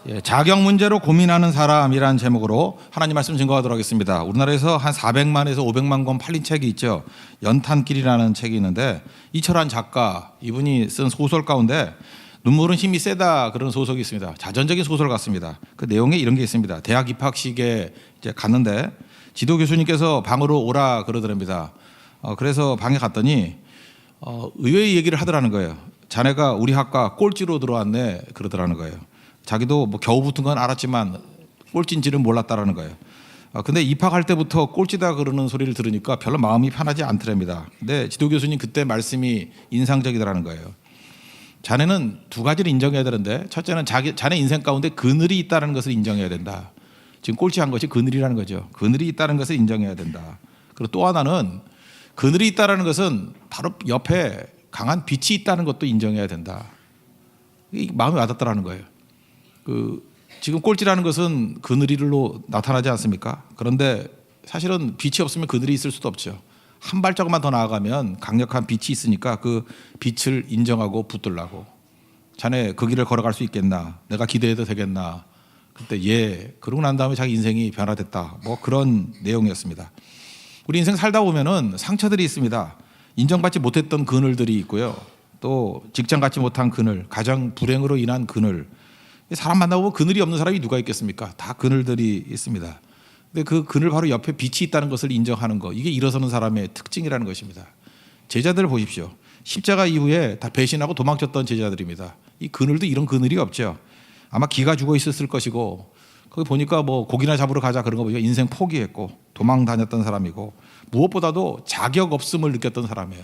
예, 자격 문제로 고민하는 사람이라는 제목으로 하나님 말씀 증거하도록 하겠습니다. 우리나라에서 한 400만에서 500만 권 팔린 책이 있죠. 연탄길이라는 책이 있는데 이철환 작가 이분이 쓴 소설 가운데 눈물은 힘이 세다 그런 소설이 있습니다. 자전적인 소설 같습니다. 그 내용에 이런 게 있습니다. 대학 입학식에 이제 갔는데 지도 교수님께서 방으로 오라 그러더랍니다. 그래서 방에 갔더니 의외의 얘기를 하더라는 거예요. 자네가 우리 학과 꼴찌로 들어왔네 그러더라는 거예요. 자기도 뭐 겨우 붙은 건 알았지만 꼴찌인지는 몰랐다라는 거예요. 근데 입학할 때부터 꼴찌다 그러는 소리를 들으니까 별로 마음이 편하지 않더랍니다. 근데 지도 교수님 그때 말씀이 인상적이더라는 거예요. 자네는 두 가지를 인정해야 되는데 첫째는 자네 인생 가운데 그늘이 있다는 것을 인정해야 된다. 지금 꼴찌한 것이 그늘이라는 거죠. 그늘이 있다는 것을 인정해야 된다. 그리고 또 하나는 그늘이 있다는 것은 바로 옆에 강한 빛이 있다는 것도 인정해야 된다. 이 마음이 와닿더라는 거예요. 지금 꼴찌라는 것은 그늘이로 나타나지 않습니까? 그런데 사실은 빛이 없으면 그늘이 있을 수도 없죠. 한 발자국만 더 나아가면 강력한 빛이 있으니까 그 빛을 인정하고 붙들라고. 자네 그 길을 걸어갈 수 있겠나? 내가 기대해도 되겠나? 그때 예. 그러고 난 다음에 자기 인생이 변화됐다. 뭐 그런 내용이었습니다. 우리 인생 살다 보면은 상처들이 있습니다. 인정받지 못했던 그늘들이 있고요. 또 직장 갖지 못한 그늘, 가정 불행으로 인한 그늘. 사람 만나보면 그늘이 없는 사람이 누가 있겠습니까? 다 그늘들이 있습니다. 근데 그 그늘 바로 옆에 빛이 있다는 것을 인정하는 것, 이게 일어서는 사람의 특징이라는 것입니다. 제자들을 보십시오. 십자가 이후에 다 배신하고 도망쳤던 제자들입니다. 이 그늘도 이런 그늘이 없죠. 아마 기가 죽어 있었을 것이고 거기 보니까 뭐 고기나 잡으러 가자 그런 거 보니까 인생 포기했고 도망 다녔던 사람이고 무엇보다도 자격 없음을 느꼈던 사람이에요.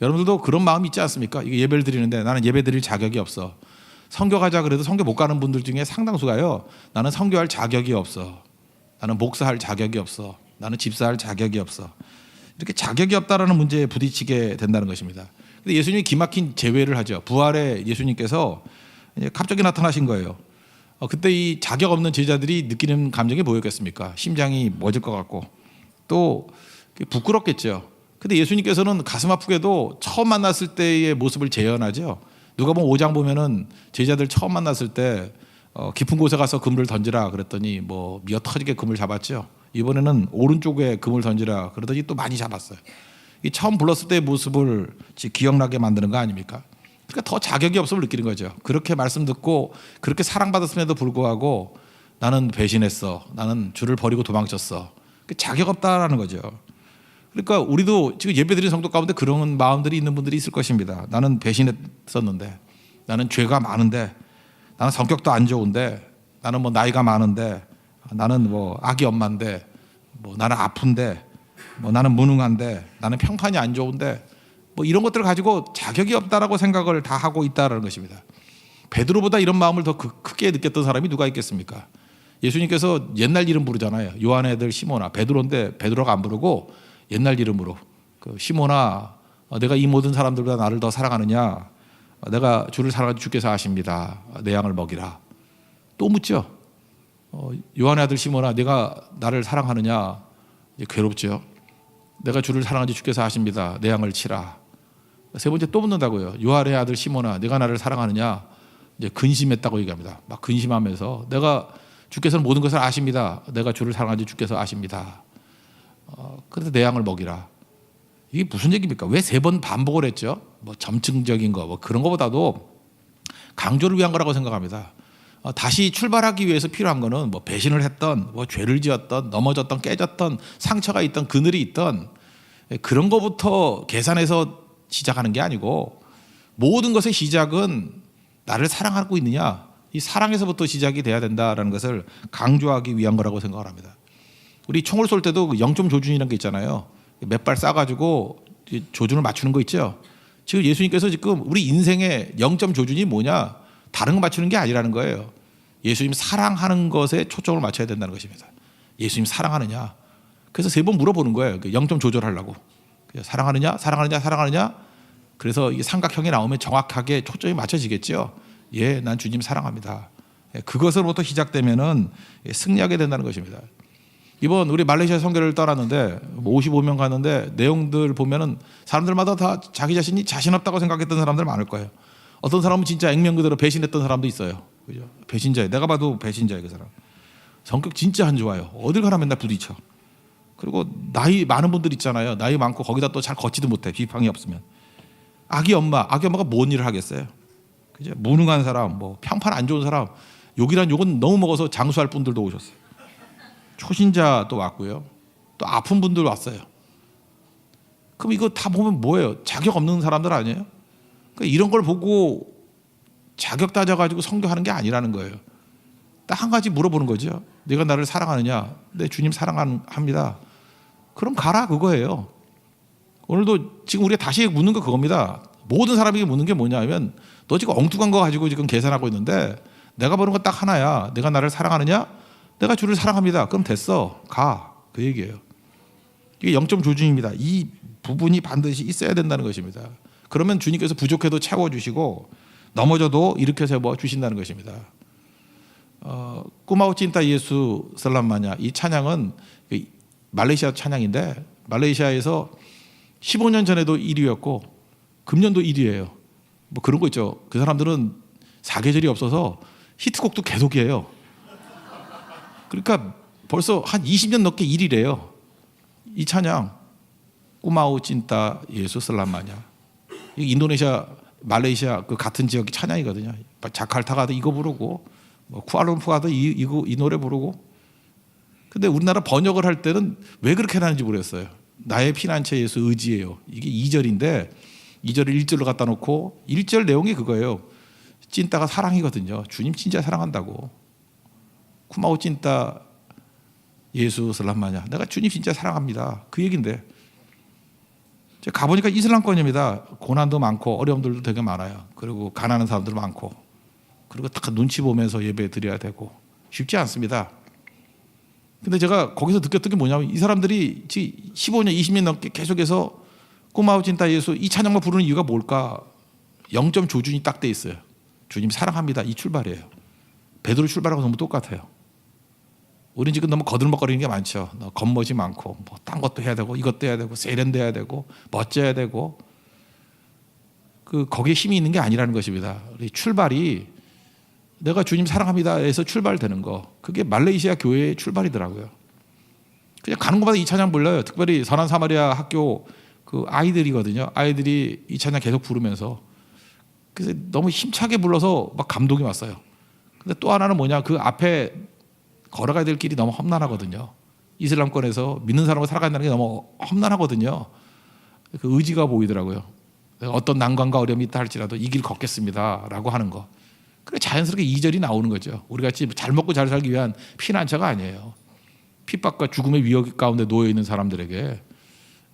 여러분들도 그런 마음이 있지 않습니까? 이게 예배를 드리는데 나는 예배 드릴 자격이 없어. 선교 가자 그래도 선교 못 가는 분들 중에 상당수가요. 나는 선교할 자격이 없어. 나는 목사할 자격이 없어. 나는 집사할 자격이 없어. 이렇게 자격이 없다라는 문제에 부딪히게 된다는 것입니다. 근데 예수님이 기막힌 제외를 하죠. 부활에 예수님께서 갑자기 나타나신 거예요. 그때 이 자격 없는 제자들이 느끼는 감정이 뭐였겠습니까? 심장이 멎을 것 같고 또 부끄럽겠죠. 근데 예수님께서는 가슴 아프게도 처음 만났을 때의 모습을 재현하죠. 누가 보면 5장 보면은 제자들 처음 만났을 때 깊은 곳에 가서 그물을 던지라 그랬더니 뭐 미어 터지게 그물 잡았죠. 이번에는 오른쪽에 그물 던지라 그러더니 또 많이 잡았어요. 이 처음 불렀을 때의 모습을 기억나게 만드는 거 아닙니까? 그러니까 더 자격이 없음을 느끼는 거죠. 그렇게 말씀 듣고 그렇게 사랑받았음에도 불구하고 나는 배신했어. 나는 주를 버리고 도망쳤어. 자격 없다라는 거죠. 그러니까 우리도 지금 예배드리는 성도 가운데 그런 마음들이 있는 분들이 있을 것입니다. 나는 배신했었는데, 나는 죄가 많은데, 나는 성격도 안 좋은데, 나는 뭐 나이가 많은데, 나는 뭐 아기 엄마인데, 뭐 나는 아픈데, 뭐 나는 무능한데, 나는 평판이 안 좋은데, 뭐 이런 것들을 가지고 자격이 없다라고 생각을 다 하고 있다라는 것입니다. 베드로보다 이런 마음을 더 크게 느꼈던 사람이 누가 있겠습니까? 예수님께서 옛날 이름 부르잖아요. 요한의 아들 시몬아. 베드로인데 베드로가 안 부르고 옛날 이름으로 시몬아, 내가 이 모든 사람들보다 나를 더 사랑하느냐? 내가 주를 사랑하지 주께서 아십니다. 내 양을 먹이라. 또 묻죠. 요한의 아들 시몬아, 내가 나를 사랑하느냐? 이제 괴롭죠. 내가 주를 사랑하지 주께서 아십니다. 내 양을 치라. 세 번째 또 묻는다고요. 요한의 아들 시몬아, 내가 나를 사랑하느냐? 이제 근심했다고 얘기합니다. 막 근심하면서 내가 주께서는 모든 것을 아십니다. 내가 주를 사랑하지 주께서 아십니다. 그래서 내 양을 먹이라. 이게 무슨 얘기입니까? 왜 세 번 반복을 했죠? 뭐 점증적인 거, 뭐 그런 것보다도 강조를 위한 거라고 생각합니다. 다시 출발하기 위해서 필요한 거는 뭐 배신을 했던, 뭐 죄를 지었던, 넘어졌던, 깨졌던, 상처가 있던, 그늘이 있던 그런 거부터 계산해서 시작하는 게 아니고 모든 것의 시작은 나를 사랑하고 있느냐, 이 사랑에서부터 시작이 돼야 된다라는 것을 강조하기 위한 거라고 생각을 합니다. 우리 총을 쏠 때도 0점 조준이라는 게 있잖아요. 몇 발 쏴가지고 조준을 맞추는 거 있죠. 지금 예수님께서 지금 우리 인생의 0점 조준이 뭐냐? 다른 거 맞추는 게 아니라는 거예요. 예수님 사랑하는 것에 초점을 맞춰야 된다는 것입니다. 예수님 사랑하느냐? 그래서 세 번 물어보는 거예요. 0점 조절하려고. 사랑하느냐? 사랑하느냐? 사랑하느냐? 그래서 이게 삼각형이 나오면 정확하게 초점이 맞춰지겠죠. 예, 난 주님 사랑합니다. 그것으로부터 시작되면은 승리하게 된다는 것입니다. 이번 우리 말레이시아 선교를 떠났는데 55명 갔는데 내용들 보면은 사람들마다 다 자기 자신이 자신 없다고 생각했던 사람들 많을 거예요. 어떤 사람은 진짜 액면 그대로 배신했던 사람도 있어요. 그죠? 배신자예요. 내가 봐도 배신자예요, 그 사람. 성격 진짜 안 좋아요. 어딜 가나 맨날 부딪혀. 그리고 나이 많은 분들 있잖아요. 나이 많고 거기다 또 잘 걷지도 못해. 비판이 없으면. 아기 엄마가 뭔 일을 하겠어요? 그죠? 무능한 사람, 뭐 평판 안 좋은 사람, 욕이란 욕은 너무 먹어서 장수할 분들도 오셨어요. 초신자 또 왔고요. 또 아픈 분들 왔어요. 그럼 이거 다 보면 뭐예요? 자격 없는 사람들 아니에요? 그러니까 이런 걸 보고 자격 따져가지고 선교하는 게 아니라는 거예요. 딱 한 가지 물어보는 거죠. 네가 나를 사랑하느냐? 네, 주님 사랑합니다. 그럼 가라, 그거예요. 오늘도 지금 우리가 다시 묻는 거 그겁니다. 모든 사람에게 묻는 게 뭐냐면, 너 지금 엉뚱한 거 가지고 지금 계산하고 있는데 내가 보는 건 딱 하나야. 내가 나를 사랑하느냐? 내가 주를 사랑합니다. 그럼 됐어. 가. 그 얘기예요. 이게 0점 조준입니다. 이 부분이 반드시 있어야 된다는 것입니다. 그러면 주님께서 부족해도 채워주시고 넘어져도 일으켜 세워 주신다는 것입니다. 꾸마우 찐따 예수 슬람마냐, 이 찬양은 말레이시아 찬양인데, 말레이시아에서 15년 전에도 1위였고 금년도 1위예요. 뭐 그런 거 있죠. 그 사람들은 사계절이 없어서 히트곡도 계속이에요. 그러니까 벌써 한 20년 넘게 1위래요. 이 찬양 꾸마우 찐따 예수 슬람마냐, 인도네시아 말레이시아 그 같은 지역의 찬양이거든요. 자카르타 가도 이거 부르고, 뭐 쿠알라룸푸르 가도 이 노래 부르고. 근데 우리나라 번역을 할 때는 왜 그렇게 하는지 모르겠어요. 나의 피난처 예수 의지예요. 이게 2절인데 2절을 1절로 갖다 놓고 1절 내용이 그거예요. 찐따가 사랑이거든요. 주님 진짜 사랑한다고. 쿠마우 찐따 예수 슬람마냐, 내가 주님 진짜 사랑합니다. 그 얘긴데 가보니까 이슬람권입니다. 고난도 많고 어려움들도 되게 많아요. 그리고 가난한 사람들 많고, 그리고 딱 눈치 보면서 예배 드려야 되고 쉽지 않습니다. 근데 제가 거기서 느꼈던 게 뭐냐면, 이 사람들이 15년 20년 넘게 계속해서 꾸마우 찐따 예수 이 찬양만 부르는 이유가 뭘까? 0점 조준이 딱 돼 있어요. 주님 사랑합니다. 이 출발이에요. 베드로 출발하고 너무 똑같아요. 우리는 지금 너무 거들먹거리는 게 많죠. 겉멋이 많고, 뭐 딴 것도 해야 되고, 이것도 해야 되고, 세련돼야 되고, 멋져야 되고, 거기에 힘이 있는 게 아니라는 것입니다. 우리 출발이 내가 주님 사랑합니다에서 출발되는 거, 그게 말레이시아 교회의 출발이더라고요. 그냥 가는 곳마다 이 찬양 불러요. 특별히 선한 사마리아 학교 그 아이들이거든요. 아이들이 이 찬양 계속 부르면서, 그래서 너무 힘차게 불러서 막 감동이 왔어요. 근데 또 하나는 뭐냐, 그 앞에 걸어가야 될 길이 너무 험난하거든요. 이슬람권에서 믿는 사람으로 살아간다는 게 너무 험난하거든요. 그 의지가 보이더라고요. 어떤 난관과 어려움이 있다 할지라도 이 길 걷겠습니다라고 하는 거. 그래 자연스럽게 2절이 나오는 거죠. 우리 같이 잘 먹고 잘 살기 위한 피난처가 아니에요. 핍박과 죽음의 위협 가운데 놓여 있는 사람들에게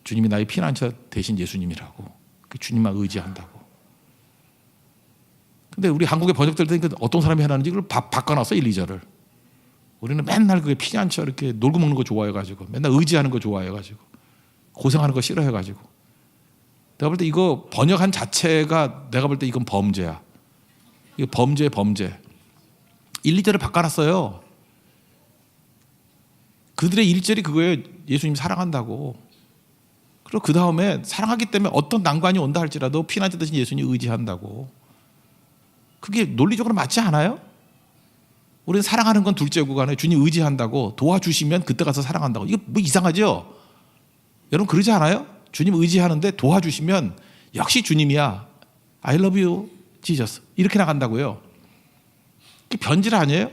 주님이 나의 피난처 대신 예수님이라고, 그 주님만 의지한다고. 근데 우리 한국에 번역될 때 어떤 사람이 해놨는지 그걸 바꿔놨어, 1, 2절을. 우리는 맨날 그게 피난처 이렇게 놀고 먹는 거 좋아해가지고, 맨날 의지하는 거 좋아해가지고, 고생하는 거 싫어해가지고. 내가 볼 때 이거 번역한 자체가, 내가 볼 때 이건 범죄야. 이거 범죄. 1, 2절을 바꿔놨어요. 그들의 1절이 그거예요. 예수님 사랑한다고. 그리고 그 다음에 사랑하기 때문에 어떤 난관이 온다 할지라도 피난처 대신 예수님 의지한다고. 그게 논리적으로 맞지 않아요? 우리는 사랑하는 건 둘째고 간에 주님 의지한다고, 도와주시면 그때 가서 사랑한다고. 이거 뭐 이상하죠? 여러분 그러지 않아요? 주님 의지하는데 도와주시면 역시 주님이야. I love you, Jesus. 이렇게 나간다고요. 이게 변질 아니에요?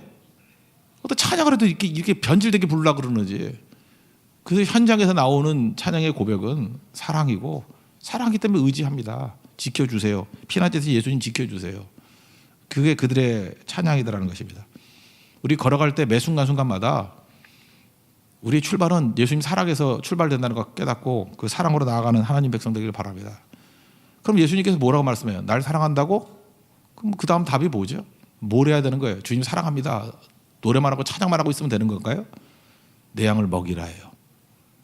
어떤 찬양을 해도 이렇게 변질되게 부르려고 그러는지. 그래서 현장에서 나오는 찬양의 고백은 사랑이고, 사랑하기 때문에 의지합니다. 지켜주세요. 피난처에서 예수님 지켜주세요. 그게 그들의 찬양이더라는 것입니다. 우리 걸어갈 때 매 순간순간마다 우리의 출발은 예수님 사랑에서 출발된다는 걸 깨닫고 그 사랑으로 나아가는 하나님 백성 되기를 바랍니다. 그럼 예수님께서 뭐라고 말씀해요? 날 사랑한다고? 그럼 그 다음 답이 뭐죠? 뭘 해야 되는 거예요? 주님 사랑합니다. 노래만 하고 찬양만 하고 있으면 되는 건가요? 내 양을 먹이라 해요.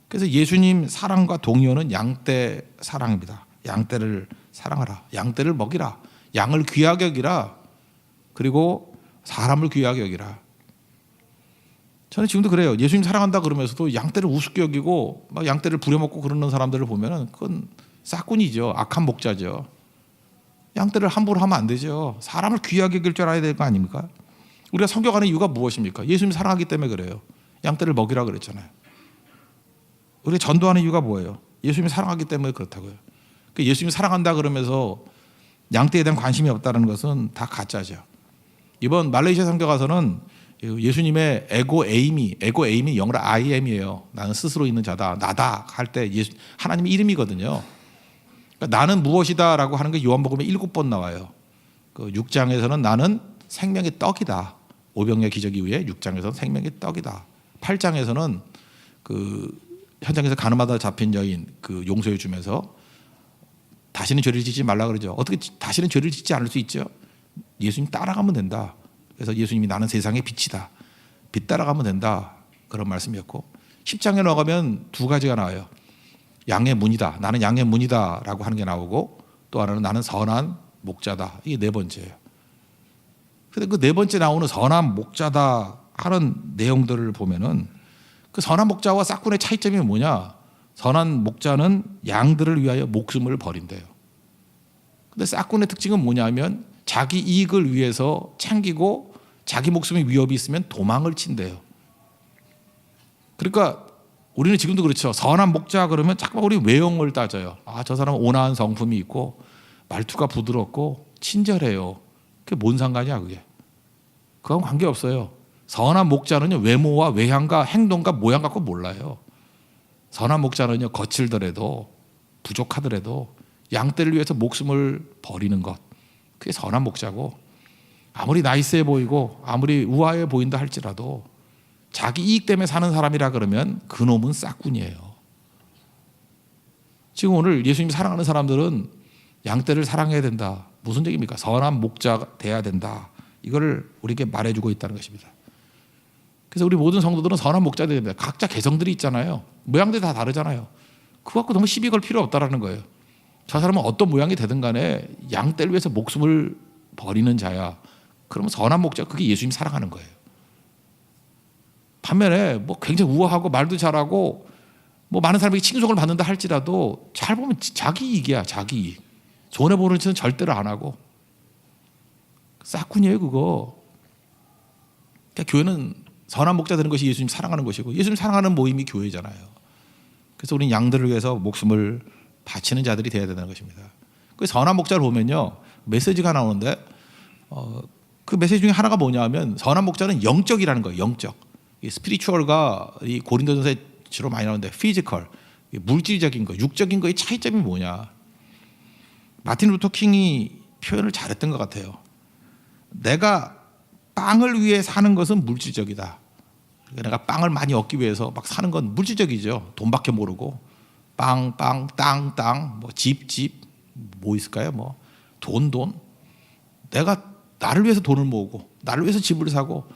그래서 예수님 사랑과 동의어는 양떼 사랑입니다. 양떼를 사랑하라. 양떼를 먹이라. 양을 귀하게 여기라. 그리고 사람을 귀하게 여기라. 저는 지금도 그래요. 예수님 사랑한다 그러면서도 양떼를 우습게 여기고 막 양떼를 부려먹고 그러는 사람들을 보면은 그건 싹군이죠. 악한 목자죠. 양떼를 함부로 하면 안 되죠. 사람을 귀하게 여길 줄 알아야 될 거 아닙니까? 우리가 성경하는 이유가 무엇입니까? 예수님 사랑하기 때문에 그래요. 양떼를 먹이라 그랬잖아요. 우리가 전도하는 이유가 뭐예요? 예수님이 사랑하기 때문에 그렇다고요. 예수님이 사랑한다 그러면서 양떼에 대한 관심이 없다는 것은 다 가짜죠. 이번 말레이시아 선교 가서는 예수님의 에고 에임이 영어로 I am이에요. 나는 스스로 있는 자다, 나다 할 때 하나님의 이름이거든요. 그러니까 나는 무엇이다라고 하는 게 요한복음에 7번 나와요. 그 6장에서는 나는 생명의 떡이다. 오병이어 기적 이후에 6장에서는 생명의 떡이다. 8장에서는 그 현장에서 가늠하다 잡힌 여인 그 용서해 주면서 다시는 죄를 짓지 말라 그러죠. 어떻게 다시는 죄를 짓지 않을 수 있죠? 예수님 따라가면 된다. 그래서 예수님이 나는 세상의 빛이다. 빛 따라가면 된다. 그런 말씀이었고 10장에 나가면 두 가지가 나와요. 양의 문이다. 나는 양의 문이다 라고 하는 게 나오고 또 하나는 나는 선한 목자다. 이게 네 번째예요. 그런데 그 네 번째 나오는 선한 목자다 하는 내용들을 보면은 그 선한 목자와 싹군의 차이점이 뭐냐? 선한 목자는 양들을 위하여 목숨을 버린대요. 근데 싹군의 특징은 뭐냐면 자기 이익을 위해서 챙기고 자기 목숨에 위협이 있으면 도망을 친대요. 그러니까 우리는 지금도 그렇죠. 선한 목자 그러면 자꾸 우리 외형을 따져요. 아, 저 사람은 온화한 성품이 있고 말투가 부드럽고 친절해요. 그게 뭔 상관이야 그게. 그건 관계없어요. 선한 목자는요 외모와 외향과 행동과 모양 갖고 몰라요. 선한 목자는요 거칠더라도 부족하더라도 양떼를 위해서 목숨을 버리는 것, 그게 선한 목자고, 아무리 나이스해 보이고 아무리 우아해 보인다 할지라도 자기 이익 때문에 사는 사람이라 그러면 그놈은 싹군이에요. 지금 오늘 예수님 사랑하는 사람들은 양떼를 사랑해야 된다. 무슨 얘기입니까? 선한 목자가 돼야 된다. 이거를 우리에게 말해주고 있다는 것입니다. 그래서 우리 모든 성도들은 선한 목자들이 됩니다. 각자 개성들이 있잖아요. 모양들이 다 다르잖아요. 그거 갖고 너무 시비 걸 필요 없다라는 거예요. 저 사람은 어떤 모양이 되든 간에 양떼를 위해서 목숨을 버리는 자야. 그러면 선한 목자, 그게 예수님 사랑하는 거예요. 반면에 뭐 굉장히 우아하고 말도 잘하고 뭐 많은 사람에게 칭송을 받는다 할지라도 잘 보면 자기 이익이야. 자기 이익. 손해보는 짓은 절대로 안 하고. 싹군이에요 그거. 그러니까 교회는 선한 목자 되는 것이 예수님 사랑하는 것이고, 예수님 사랑하는 모임이 교회잖아요. 그래서 우리는 양들을 위해서 목숨을 바치는 자들이 되어야 된다는 것입니다. 그 선한 목자를 보면요 메시지가 나오는데 그 메시지 중에 하나가 뭐냐면 선한 목자는 영적이라는 거예요. 영적. 이 스피리추얼과 이 고린도전서에 주로 많이 나오는데 피지컬, 물질적인 거, 육적인 거의 차이점이 뭐냐. 마틴 루터 킹이 표현을 잘했던 것 같아요. 내가 빵을 위해 사는 것은 물질적이다. 내가 빵을 많이 얻기 위해서 막 사는 건 물질적이죠. 돈밖에 모르고 빵, 땅, 뭐 집, 뭐 있을까요? 뭐 돈. 내가 나를 위해서 돈을 모으고 나를 위해서 집을 사고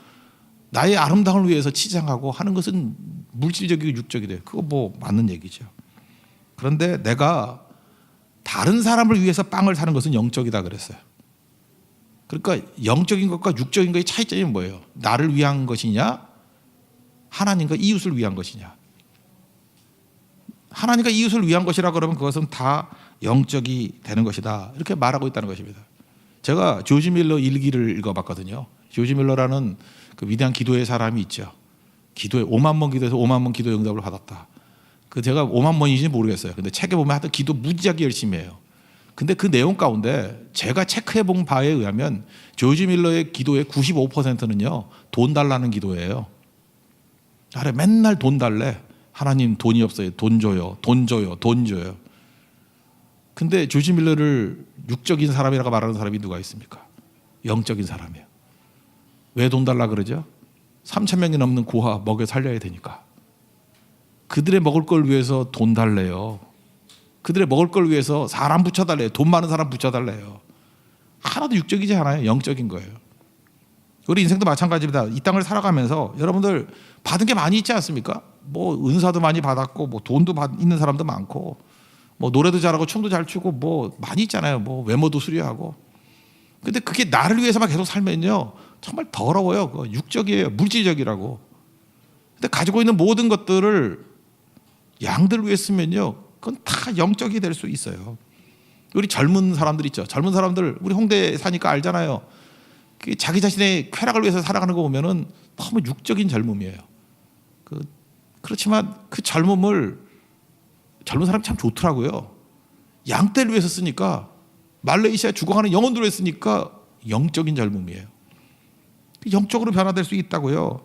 나의 아름다움을 위해서 치장하고 하는 것은 물질적이고 육적이 돼요. 그거 뭐 맞는 얘기죠. 그런데 내가 다른 사람을 위해서 빵을 사는 것은 영적이다 그랬어요. 그러니까 영적인 것과 육적인 것의 차이점이 뭐예요? 나를 위한 것이냐? 하나님과 이웃을 위한 것이냐? 하나님과 이웃을 위한 것이라 그러면 그것은 다 영적이 되는 것이다. 이렇게 말하고 있다는 것입니다. 제가 조지 밀러 일기를 읽어봤거든요. 조지 밀러라는 그 위대한 기도의 사람이 있죠. 기도에 5만 번 기도해서 5만 번 기도 응답을 받았다. 그 제가 5만 번인지 모르겠어요. 근데 책에 보면 하여튼 기도 무지하게 열심히 해요. 근데 그 내용 가운데 제가 체크해 본 바에 의하면 조지 밀러의 기도의 95%는요 돈 달라는 기도예요. 아래 맨날 돈 달래. 하나님 돈이 없어요. 돈 줘요. 근데 조지 밀러를 육적인 사람이라고 말하는 사람이 누가 있습니까? 영적인 사람이에요. 왜 돈 달라 그러죠? 3,000명이 넘는 고아 먹여 살려야 되니까. 그들의 먹을 걸 위해서 돈 달래요. 그들의 먹을 걸 위해서 사람 붙여달래요. 돈 많은 사람 붙여달래요. 하나도 육적이지 않아요. 영적인 거예요. 우리 인생도 마찬가지입니다. 이 땅을 살아가면서 여러분들 받은 게 많이 있지 않습니까? 뭐 은사도 많이 받았고 뭐 돈도 있는 사람도 많고 뭐 노래도 잘하고 춤도 잘 추고 뭐 많이 있잖아요. 뭐 외모도 수려하고. 근데 그게 나를 위해서만 계속 살면요 정말 더러워요. 그거 육적이에요. 물질적이라고. 근데 가지고 있는 모든 것들을 양들을 위해 쓰면요 그건 다 영적이 될 수 있어요. 우리 젊은 사람들 있죠. 젊은 사람들 우리 홍대 사니까 알잖아요. 자기 자신의 쾌락을 위해서 살아가는 거 보면은 너무 육적인 젊음이에요. 그렇지만 그 젊은 사람이 참 좋더라고요. 양떼를 위해서 쓰니까, 말레이시아 죽어가는 영혼들을 위해서 쓰니까 영적인 젊음이에요. 영적으로 변화될 수 있다고요.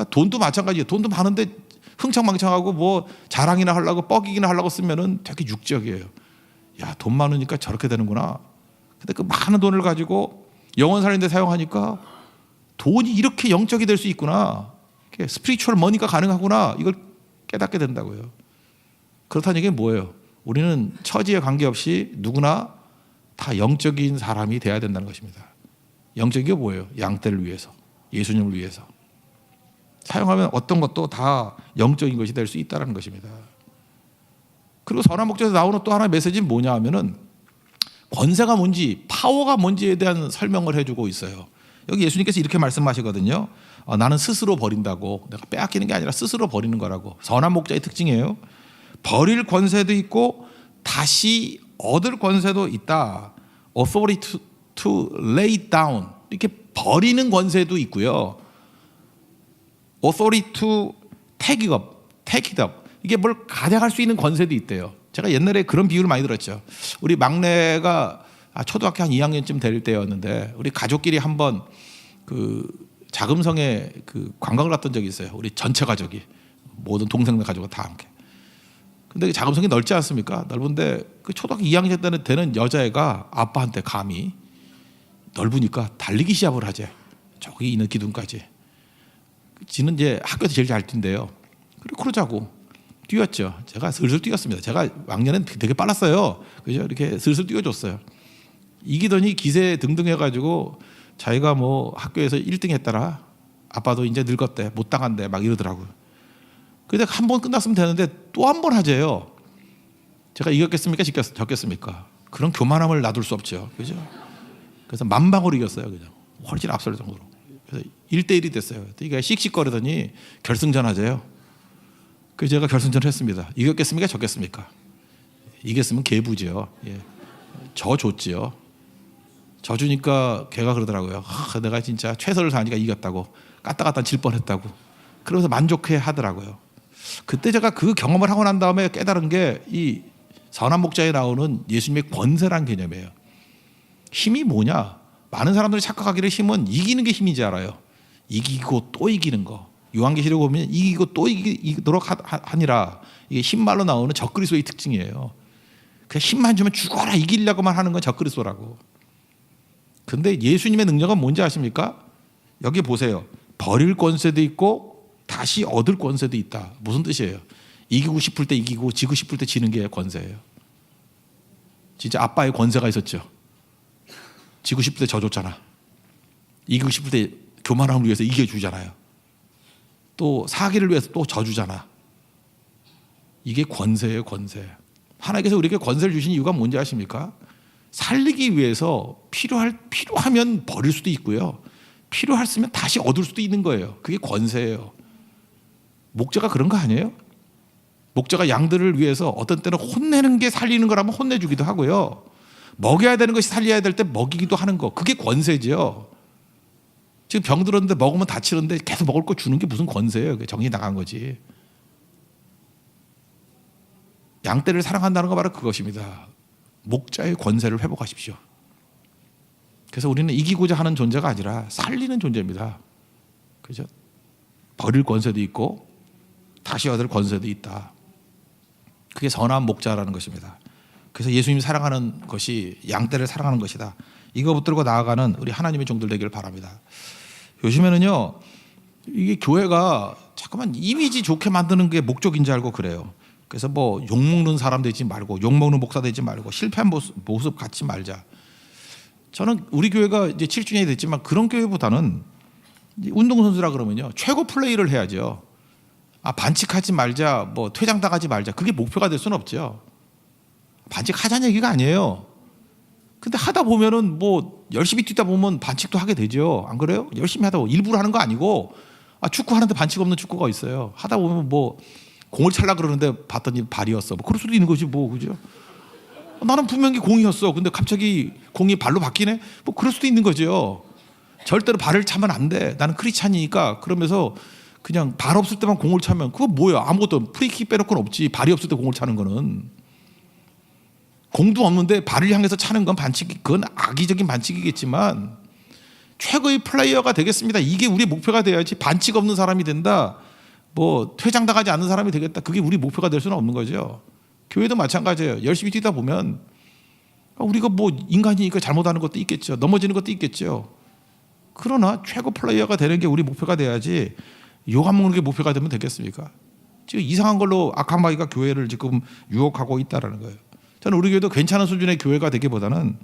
돈도 마찬가지예요. 돈도 많은데 흥청망청하고 뭐 자랑이나 하려고 뻐기기나 하려고 쓰면은 되게 육적이에요. 야, 돈 많으니까 저렇게 되는구나. 근데 그 많은 돈을 가지고 영혼 살리는 데 사용하니까 돈이 이렇게 영적이 될 수 있구나. 스피리추얼 머니가 가능하구나. 이걸 깨닫게 된다고요. 그렇다는 얘기는 뭐예요? 우리는 처지에 관계없이 누구나 다 영적인 사람이 돼야 된다는 것입니다. 영적인 게 뭐예요? 양떼를 위해서, 예수님을 위해서. 사용하면 어떤 것도 다 영적인 것이 될 수 있다는 것입니다. 그리고 선한 목자에서 나오는 또 하나의 메시지는 뭐냐 하면은 권세가 뭔지, 파워가 뭔지에 대한 설명을 해주고 있어요. 여기 예수님께서 이렇게 말씀하시거든요. 나는 스스로 버린다고. 내가 빼앗기는 게 아니라 스스로 버리는 거라고. 선한 목자의 특징이에요. 버릴 권세도 있고 다시 얻을 권세도 있다. Authority to lay down. 이렇게 버리는 권세도 있고요. Authority to take it up. 이게 뭘 가져갈 수 있는 권세도 있대요. 제가 옛날에 그런 비유를 많이 들었죠. 우리 막내가 초등학교 한 2학년쯤 될 때였는데 우리 가족끼리 한번 그 자금성에 그 관광을 갔던 적이 있어요. 우리 전체 가족이, 모든 동생들 가족과 다 함께. 근데 자금성이 넓지 않습니까? 넓은데 그 초등학교 2학년 때는 되는 여자애가 아빠한테 감히 넓으니까 달리기 시합을 하재. 저기 있는 기둥까지. 지는 이제 학교에서 제일 잘 뛴대요. 그러자고 뛰었죠. 제가 슬슬 뛰었습니다. 제가 왕년엔 되게 빨랐어요. 그죠? 이렇게 슬슬 뛰어줬어요. 이기더니 기세 등등해가지고 자기가 뭐 학교에서 1등 했더라. 아빠도 이제 늙었대. 못 당한대. 막 이러더라고요. 근데 한 번 끝났으면 되는데 또 한 번 하재요. 제가 이겼겠습니까? 졌겠습니까? 그런 교만함을 놔둘 수 없죠. 그죠? 그래서 만방으로 이겼어요. 그냥 훨씬 앞설 정도로. 그래서 1대1이 됐어요. 이게 씩씩거리더니 결승전 하재요. 그래서 제가 결승전을 했습니다. 이겼겠습니까? 졌겠습니까? 이겼으면 개부지요. 예. 졌지요. 져주니까 걔가 그러더라고요. 내가 진짜 최선을 다하니까 이겼다고. 까딱까딱 질 뻔했다고. 그러면서 만족해 하더라고요. 그때 제가 그 경험을 하고 난 다음에 깨달은 게 이 선한 목자에 나오는 예수님의 권세란 개념이에요. 힘이 뭐냐? 많은 사람들이 착각하기를 힘은 이기는 게 힘인지 알아요. 이기고 또 이기는 거. 요한계시록 보면 이기고 또 이기도록 하니라. 이게 힘말로 나오는 적그리스도의 특징이에요. 그냥 힘만 주면 죽어라 이기려고만 하는 건 적그리스도라고. 근데 예수님의 능력은 뭔지 아십니까? 여기 보세요. 버릴 권세도 있고 다시 얻을 권세도 있다. 무슨 뜻이에요? 이기고 싶을 때 이기고 지고 싶을 때 지는 게 권세예요. 진짜 아빠의 권세가 있었죠. 지고 싶을 때 져줬잖아. 이기고 싶을 때 교만함을 위해서 이겨주잖아요. 또 사기를 위해서 또 져주잖아. 이게 권세예요, 권세. 하나님께서 우리에게 권세를 주신 이유가 뭔지 아십니까? 살리기 위해서 필요하면 버릴 수도 있고요. 필요했으면 다시 얻을 수도 있는 거예요. 그게 권세예요. 목자가 그런 거 아니에요? 목자가 양들을 위해서 어떤 때는 혼내는 게 살리는 거라면 혼내주기도 하고요. 먹여야 되는 것이 살려야 될 때 먹이기도 하는 거. 그게 권세죠. 지금 병 들었는데 먹으면 다치는데 계속 먹을 거 주는 게 무슨 권세예요. 그게 정신이 나간 거지. 양떼를 사랑한다는 거 바로 그것입니다. 목자의 권세를 회복하십시오. 그래서 우리는 이기고자 하는 존재가 아니라 살리는 존재입니다. 그죠? 버릴 권세도 있고 다시 얻을 권세도 있다. 그게 선한 목자라는 것입니다. 그래서 예수님이 사랑하는 것이 양떼를 사랑하는 것이다. 이거 붙들고 나아가는 우리 하나님의 종들 되기를 바랍니다. 요즘에는요, 이게 교회가 자꾸만 이미지 좋게 만드는 게 목적인 줄 알고 그래요. 그래서 뭐 욕먹는 사람 되지 말고, 욕먹는 목사 되지 말고, 실패한 모습 갖지 말자. 저는 우리 교회가 이제 7주년이 됐지만 그런 교회보다는 운동선수라 그러면요, 최고 플레이를 해야죠. 반칙하지 말자, 뭐 퇴장당하지 말자. 그게 목표가 될 수는 없죠. 반칙하자는 얘기가 아니에요. 근데 하다 보면은 뭐 열심히 뛰다 보면 반칙도 하게 되죠. 안 그래요? 열심히 하다 보면 일부러 하는 거 아니고, 축구 하는데 반칙 없는 축구가 있어요. 하다 보면 뭐 공을 찰라 그러는데 봤더니 발이었어. 뭐 그럴 수도 있는 거지 뭐, 그죠? 나는 분명히 공이었어. 근데 갑자기 공이 발로 바뀌네? 뭐 그럴 수도 있는 거죠. 절대로 발을 차면 안 돼. 나는 크리스찬이니까. 그러면서 그냥 발 없을 때만 공을 차면 그거 뭐야? 아무것도 프리킥 빼놓고는 없지. 발이 없을 때 공을 차는 거는. 공도 없는데 발을 향해서 차는 건 반칙이, 그건 악의적인 반칙이겠지만 최고의 플레이어가 되겠습니다. 이게 우리 목표가 돼야지. 반칙 없는 사람이 된다. 뭐 퇴장당하지 않는 사람이 되겠다. 그게 우리 목표가 될 수는 없는 거죠. 교회도 마찬가지예요. 열심히 뛰다 보면 우리가 뭐 인간이니까 잘못하는 것도 있겠죠. 넘어지는 것도 있겠죠. 그러나 최고 플레이어가 되는 게 우리 목표가 돼야지 욕 안 먹는 게 목표가 되면 되겠습니까? 지금 이상한 걸로 악한 마귀가 교회를 지금 유혹하고 있다는 거예요. 저는 우리 교회도 괜찮은 수준의 교회가 되기보다는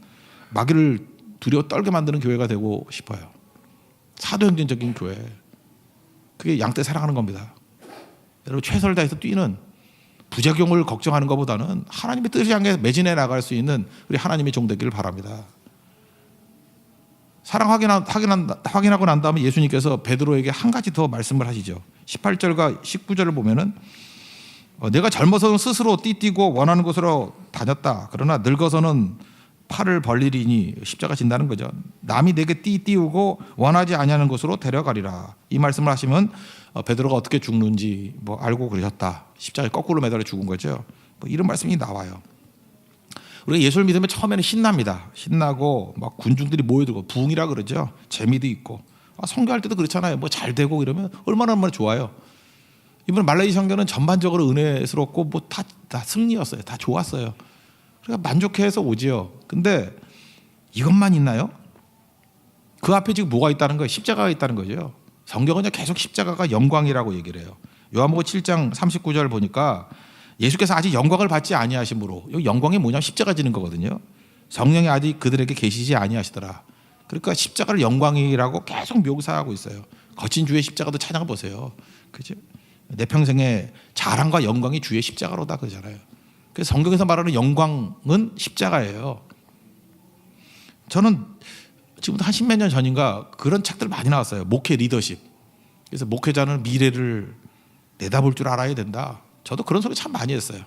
마귀를 두려워 떨게 만드는 교회가 되고 싶어요. 사도행전적인 교회. 그게 양떼 사랑하는 겁니다. 여러분 최선을 다해서 뛰는, 부작용을 걱정하는 것보다는 하나님의 뜻을 향해 매진해 나갈 수 있는 우리 하나님의 종 되기를 바랍니다. 사랑 확인하고 난 다음에 예수님께서 베드로에게 한 가지 더 말씀을 하시죠. 18절과 19절을 보면은 내가 젊어서는 스스로 띠뛰고 원하는 곳으로 다녔다. 그러나 늙어서는 팔을 벌리리니 십자가 진다는 거죠. 남이 내게 띠우고 원하지 아니하는 곳으로 데려가리라. 이 말씀을 하시면 베드로가 어떻게 죽는지 뭐 알고 그러셨다. 십자가에 거꾸로 매달려 죽은 거죠. 뭐 이런 말씀이 나와요. 우리가 예수를 믿으면 처음에는 신납니다. 신나고 막 군중들이 모여들고 부흥이라 그러죠. 재미도 있고. 선교할 때도 그렇잖아요. 뭐 잘 되고 이러면 얼마나 좋아요. 이번 말라기 선교는 전반적으로 은혜스럽고 뭐 다 승리였어요. 다 좋았어요. 그러니까 만족해서 오지요. 근데 이것만 있나요? 그 앞에 지금 뭐가 있다는 거예요? 십자가가 있다는 거죠. 성경은 계속 십자가가 영광이라고 얘기를 해요. 요한복음 7장 39절 보니까 예수께서 아직 영광을 받지 아니하심으로, 이 영광이 뭐냐면 십자가 지는 거거든요. 성령이 아직 그들에게 계시지 아니하시더라. 그러니까 십자가를 영광이라고 계속 묘사하고 있어요. 거친 주의 십자가도 찬양을 보세요. 그죠? 내 평생의 자랑과 영광이 주의 십자가로다 그러잖아요. 그래서 성경에서 말하는 영광은 십자가예요. 저는 지금부터 한 십몇 년 전인가 그런 책들 많이 나왔어요. 목회 리더십. 그래서 목회자는 미래를 내다볼 줄 알아야 된다. 저도 그런 소리 참 많이 했어요.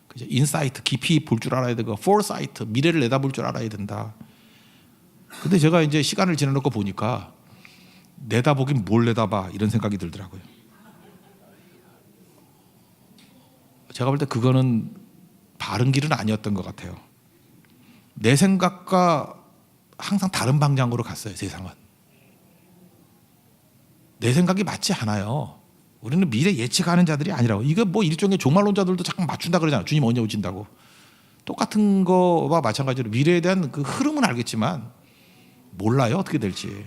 그죠? 인사이트, 깊이 볼 줄 알아야 되고, 포사이트, 미래를 내다볼 줄 알아야 된다. 근데 제가 이제 시간을 지나놓고 보니까 내다보긴 뭘 내다봐 이런 생각이 들더라고요. 제가 볼 때 그거는 바른 길은 아니었던 것 같아요. 내 생각과 항상 다른 방향으로 갔어요. 세상은 내 생각이 맞지 않아요. 우리는 미래 예측하는 자들이 아니라고. 이거 뭐 일종의 종말론자들도 자꾸 맞춘다 그러잖아요. 주님 언제 오신다고. 똑같은 거와 마찬가지로 미래에 대한 그 흐름은 알겠지만 몰라요. 어떻게 될지.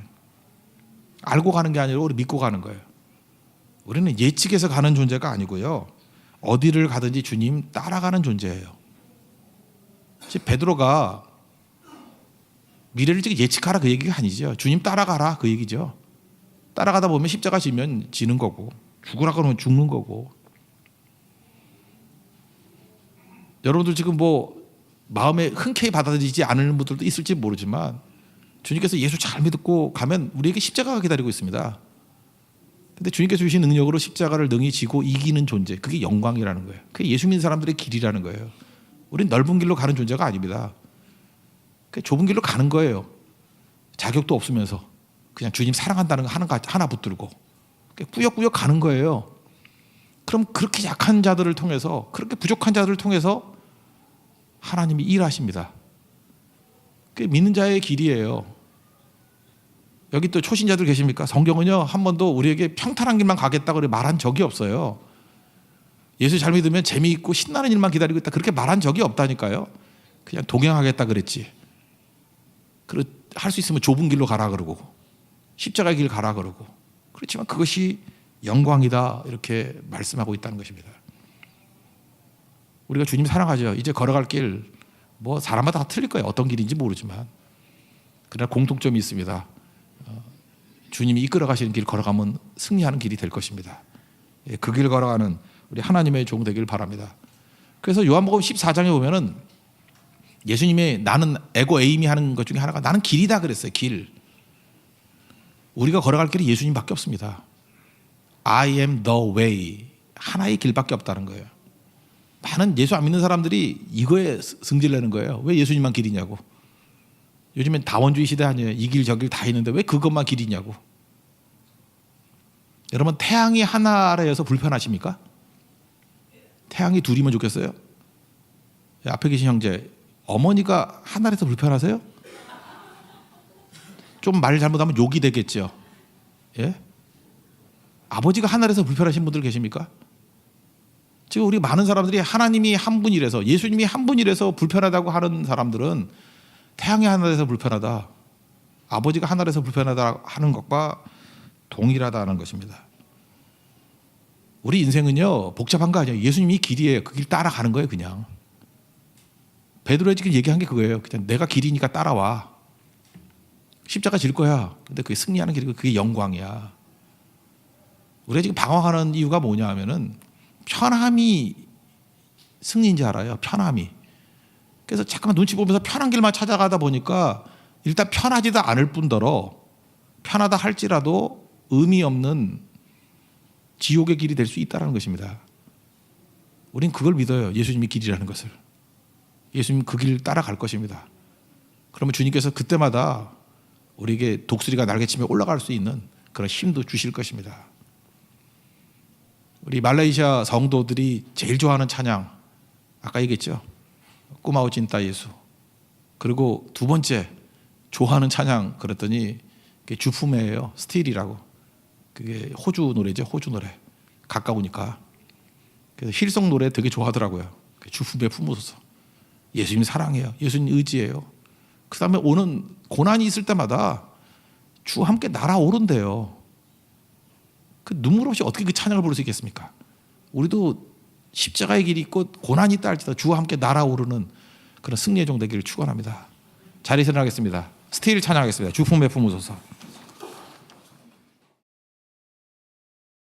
알고 가는 게 아니라 우리 믿고 가는 거예요. 우리는 예측해서 가는 존재가 아니고요. 어디를 가든지 주님 따라가는 존재예요. 베드로가 미래를 예측하라 그 얘기가 아니죠. 주님 따라가라 그 얘기죠. 따라가다 보면 십자가 지면 지는 거고, 죽으라 그러면 죽는 거고. 여러분들 지금 뭐 마음에 흔쾌히 받아들이지 않는 분들도 있을지 모르지만 주님께서 예수 잘 믿고 가면 우리에게 십자가가 기다리고 있습니다. 근데 주님께서 주신 능력으로 십자가를 능히 지고 이기는 존재, 그게 영광이라는 거예요. 그게 예수 믿는 사람들의 길이라는 거예요. 우린 넓은 길로 가는 존재가 아닙니다. 좁은 길로 가는 거예요. 자격도 없으면서 그냥 주님 사랑한다는 거 하나 붙들고 꾸역꾸역 가는 거예요. 그럼 그렇게 약한 자들을 통해서, 그렇게 부족한 자들을 통해서 하나님이 일하십니다. 그게 믿는 자의 길이에요. 여기 또 초신자들 계십니까? 성경은요 한 번도 우리에게 평탄한 길만 가겠다고 말한 적이 없어요. 예수 잘 믿으면 재미있고 신나는 일만 기다리고 있다 그렇게 말한 적이 없다니까요. 그냥 동행하겠다 그랬지. 할 수 있으면 좁은 길로 가라 그러고 십자가의 길 가라 그러고, 그렇지만 그것이 영광이다 이렇게 말씀하고 있다는 것입니다. 우리가 주님 사랑하죠. 이제 걸어갈 길 뭐 사람마다 다 틀릴 거예요. 어떤 길인지 모르지만 그러나 공통점이 있습니다. 주님이 이끌어 가시는 길 걸어가면 승리하는 길이 될 것입니다. 그 길 걸어가는 우리 하나님의 종 되길 바랍니다. 그래서 요한복음 14장에 보면은 예수님이 나는 에고 에임이 하는 것 중에 하나가 나는 길이다 그랬어요. 길. 우리가 걸어갈 길이 예수님밖에 없습니다. I am the way. 하나의 길밖에 없다는 거예요. 많은 예수 안 믿는 사람들이 이거에 승질내는 거예요. 왜 예수님만 길이냐고. 요즘엔 다원주의 시대 아니에요. 이 길 저 길 다 있는데 왜 그것만 길이냐고. 여러분 태양이 하나라여서 불편하십니까? 태양이 둘이면 좋겠어요? 앞에 계신 형제, 어머니가 하나라서 불편하세요? 좀 말 잘못하면 욕이 되겠죠. 예? 아버지가 하나라서 불편하신 분들 계십니까? 지금 우리 많은 사람들이 하나님이 한 분이라서, 예수님이 한 분이라서 불편하다고 하는 사람들은 태양이 하나라서 불편하다, 아버지가 하나라서 불편하다 하는 것과 동일하다는 것입니다. 우리 인생은요 복잡한 거 아니에요. 예수님이 길이에요. 그 길 따라가는 거예요. 그냥 베드로가 지금 얘기한 게 그거예요. 그냥 내가 길이니까 따라와. 십자가 질 거야. 근데 그게 승리하는 길이고 그게 영광이야. 우리가 지금 방황하는 이유가 뭐냐 하면은 편함이 승리인 줄 알아요. 편함이. 그래서 잠깐만 눈치 보면서 편한 길만 찾아가다 보니까 일단 편하지도 않을 뿐더러 편하다 할지라도 의미 없는 지옥의 길이 될 수 있다는 것입니다. 우린 그걸 믿어요. 예수님이 길이라는 것을. 예수님 그 길 따라갈 것입니다. 그러면 주님께서 그때마다 우리에게 독수리가 날개치며 올라갈 수 있는 그런 힘도 주실 것입니다. 우리 말레이시아 성도들이 제일 좋아하는 찬양, 아까 얘기했죠. 꾸마오 진따 예수. 그리고 두 번째 좋아하는 찬양 그랬더니 그게 주품이에요. 스틸이라고. 그게 호주 노래죠. 호주 노래. 가까우니까. 그래서 힐송 노래 되게 좋아하더라고요. 주품에 품으소서. 예수님 사랑해요. 예수님 의지해요. 그 다음에 오는 고난이 있을 때마다 주와 함께 날아오른대요. 그 눈물 없이 어떻게 그 찬양을 부를 수 있겠습니까? 우리도 십자가의 길이 있고 고난이 있다 할지라도 주와 함께 날아오르는 그런 승리의 종 되기를 축원합니다. 자리에서 일어나겠습니다. 스테일 찬양하겠습니다. 주품에 품으소서.